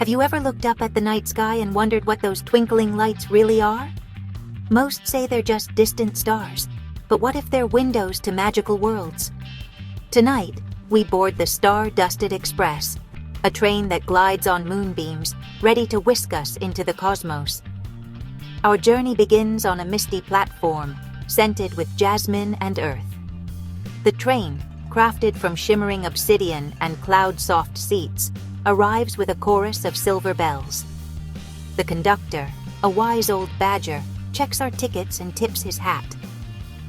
Have you ever looked up at the night sky and wondered what those twinkling lights really are? Most say they're just distant stars, but what if they're windows to magical worlds? Tonight, we board the star-dusted express, a train that glides on moonbeams, ready to whisk us into the cosmos. Our journey begins on a misty platform, scented with jasmine and earth. The train, crafted from shimmering obsidian and cloud-soft seats, arrives with a chorus of silver bells. The conductor, a wise old badger, checks our tickets and tips his hat.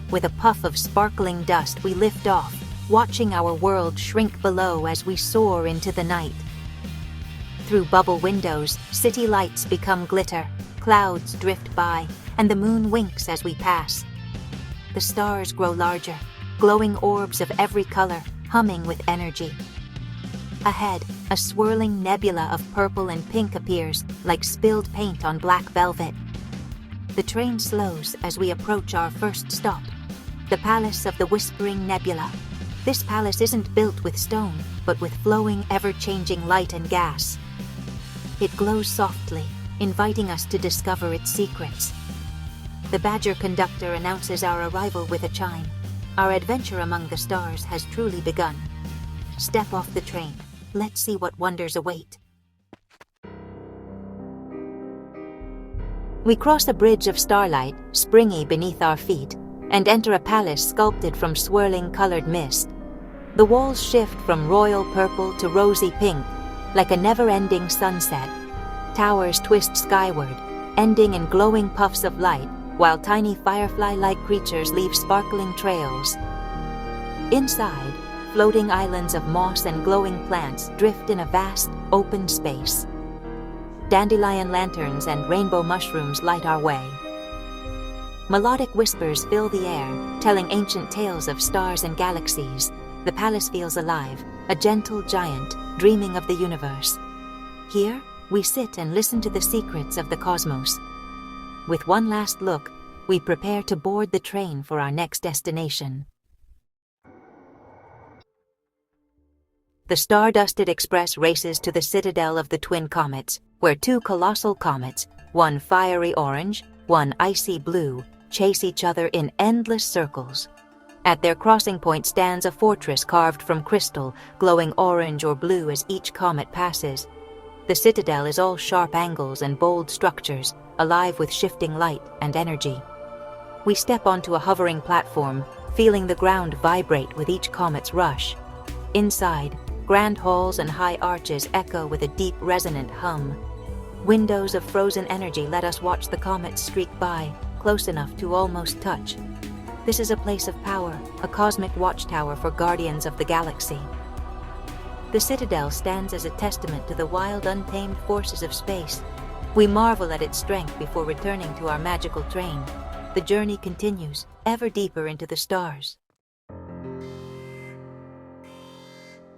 With a puff of sparkling dust, we lift off, watching our world shrink below as we soar into the night. Through bubble windows, city lights become glitter, clouds drift by, and the moon winks as we pass. The stars grow larger, glowing orbs of every color, humming with energy. Ahead, a swirling nebula of purple and pink appears, like spilled paint on black velvet. The train slows as we approach our first stop, the Palace of the Whispering Nebula. This palace isn't built with stone, but with flowing, ever-changing light and gas. It glows softly, inviting us to discover its secrets. The badger conductor announces our arrival with a chime. Our adventure among the stars has truly begun. Step off the train. Let's see what wonders await. We cross a bridge of starlight, springy beneath our feet, and enter a palace sculpted from swirling colored mist. The walls shift from royal purple to rosy pink, like a never-ending sunset. Towers twist skyward, ending in glowing puffs of light, while tiny firefly-like creatures leave sparkling trails. Inside, floating islands of moss and glowing plants drift in a vast, open space. Dandelion lanterns and rainbow mushrooms light our way. Melodic whispers fill the air, telling ancient tales of stars and galaxies. The palace feels alive, a gentle giant dreaming of the universe. Here, we sit and listen to the secrets of the cosmos. With one last look, we prepare to board the train for our next destination. The star-dusted express races to the citadel of the twin comets, where two colossal comets, one fiery orange, one icy blue, chase each other in endless circles. At their crossing point stands a fortress carved from crystal, glowing orange or blue as each comet passes. The citadel is all sharp angles and bold structures, alive with shifting light and energy. We step onto a hovering platform, feeling the ground vibrate with each comet's rush. Inside, grand halls and high arches echo with a deep, resonant hum. Windows of frozen energy let us watch the comets streak by, close enough to almost touch. This is a place of power, a cosmic watchtower for guardians of the galaxy. The citadel stands as a testament to the wild, untamed forces of space. We marvel at its strength before returning to our magical train. The journey continues, ever deeper into the stars.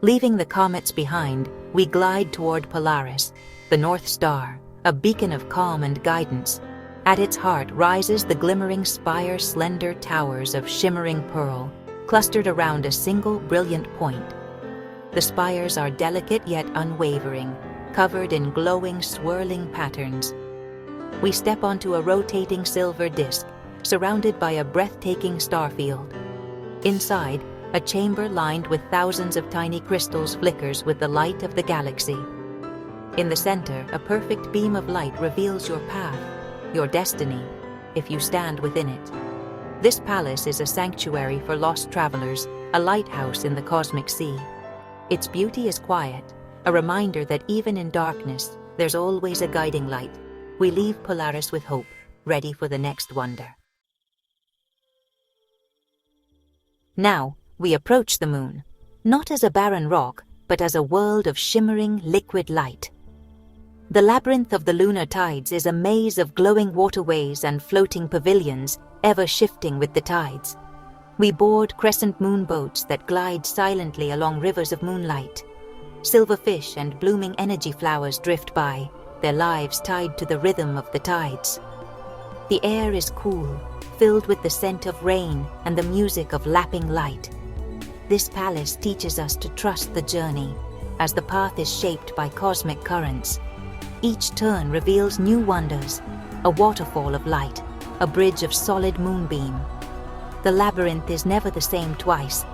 Leaving the comets behind, we glide toward Polaris, the North Star, a beacon of calm and guidance. At its heart rises the glimmering spire, slender towers of shimmering pearl, clustered around a single brilliant point. The spires are delicate yet unwavering, covered in glowing, swirling patterns. We step onto a rotating silver disk, surrounded by a breathtaking starfield. Inside, a chamber lined with thousands of tiny crystals flickers with the light of the galaxy. In the center, a perfect beam of light reveals your path, your destiny, if you stand within it. This palace is a sanctuary for lost travelers, a lighthouse in the cosmic sea. Its beauty is quiet, a reminder that even in darkness, there's always a guiding light. We leave Polaris with hope, ready for the next wonder. Now, we approach the moon, not as a barren rock, but as a world of shimmering liquid light. The labyrinth of the lunar tides is a maze of glowing waterways and floating pavilions, ever shifting with the tides. We board crescent moon boats that glide silently along rivers of moonlight. Silverfish and blooming energy flowers drift by, their lives tied to the rhythm of the tides. The air is cool, filled with the scent of rain and the music of lapping light. This palace teaches us to trust the journey, as the path is shaped by cosmic currents. Each turn reveals new wonders, a waterfall of light, a bridge of solid moonbeam. The labyrinth is never the same twice,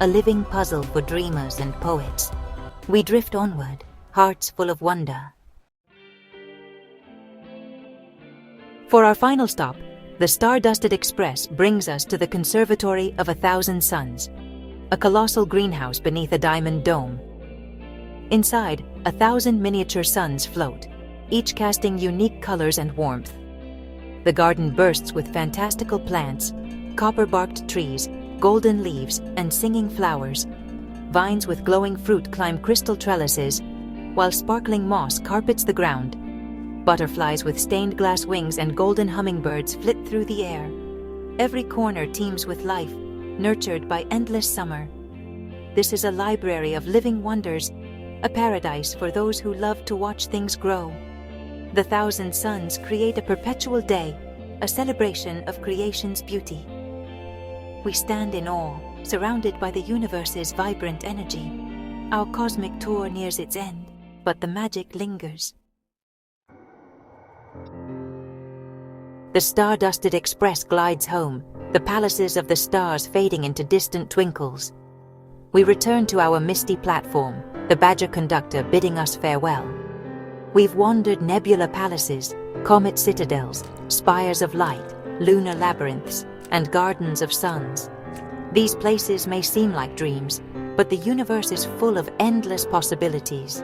a living puzzle for dreamers and poets. We drift onward, hearts full of wonder. For our final stop, the star-dusted express brings us to the Conservatory of 1,000 Suns, a colossal greenhouse beneath a diamond dome. Inside, 1,000 miniature suns float, each casting unique colors and warmth. The garden bursts with fantastical plants, copper-barked trees, golden leaves, and singing flowers. Vines with glowing fruit climb crystal trellises, while sparkling moss carpets the ground. Butterflies with stained glass wings and golden hummingbirds flit through the air. Every corner teems with life, nurtured by endless summer. This is a library of living wonders, a paradise for those who love to watch things grow. The 1,000 suns create a perpetual day, a celebration of creation's beauty. We stand in awe, surrounded by the universe's vibrant energy. Our cosmic tour nears its end, but the magic lingers. The star-dusted express glides home, the palaces of the stars fading into distant twinkles. We return to our misty platform, the Badger conductor bidding us farewell. We've wandered nebula palaces, comet citadels, spires of light, lunar labyrinths, and gardens of suns. These places may seem like dreams, but the universe is full of endless possibilities.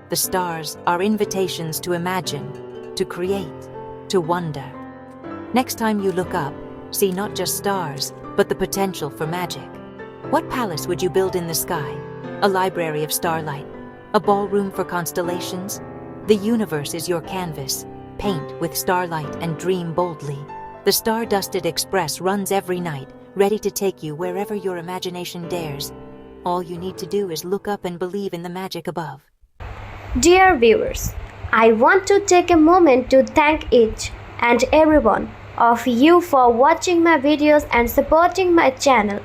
The stars are invitations to imagine, to create, to wonder. Next time you look up, see not just stars, but the potential for magic. What palace would you build in the sky? A library of starlight? A ballroom for constellations? The universe is your canvas. Paint with starlight and dream boldly. The star-dusted express runs every night, ready to take you wherever your imagination dares. All you need to do is look up and believe in the magic above. Dear viewers, I want to take a moment to thank each and every one of you for watching my videos and supporting my channel.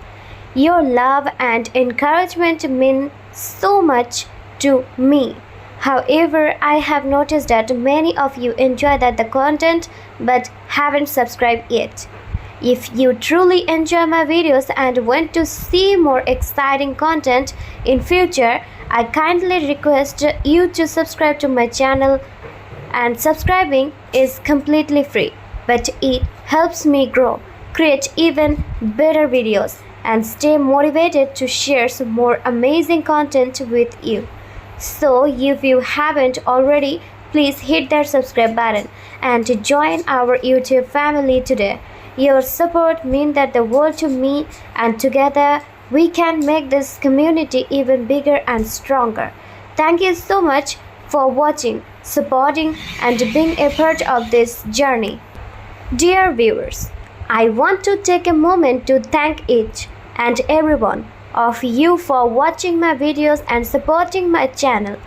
Your love and encouragement mean so much to me. However, I have noticed that many of you enjoy the content but haven't subscribed yet. If you truly enjoy my videos and want to see more exciting content in future, I kindly request you to subscribe to my channel, and subscribing is completely free, but it helps me grow, create even better videos, and stay motivated to share some more amazing content with you. So if you haven't already, please hit that subscribe button and join our YouTube family today. Your support means the world to me, and together we can make this community even bigger and stronger. Thank you so much for watching, supporting, and being a part of this journey. Dear viewers, I want to take a moment to thank each and every one of you for watching my videos and supporting my channel.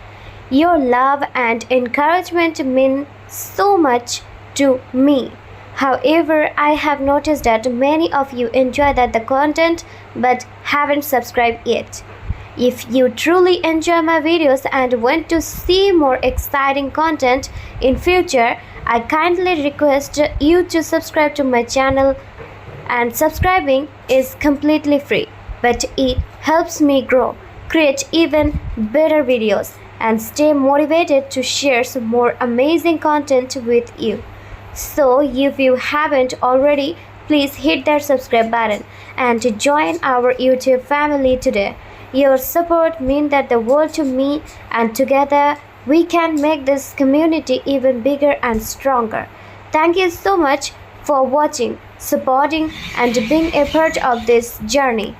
Your love and encouragement mean so much to me. However, I have noticed that many of you enjoy the content but haven't subscribed yet. If you truly enjoy my videos and want to see more exciting content in future, I kindly request you to subscribe to my channel, and subscribing is completely free, but it helps me grow, create even better videos, and stay motivated to share some more amazing content with you. So if you haven't already, please hit that subscribe button and join our YouTube family today. Your support means the world to me, and together we can make this community even bigger and stronger. Thank you so much for watching, supporting, and being a part of this journey.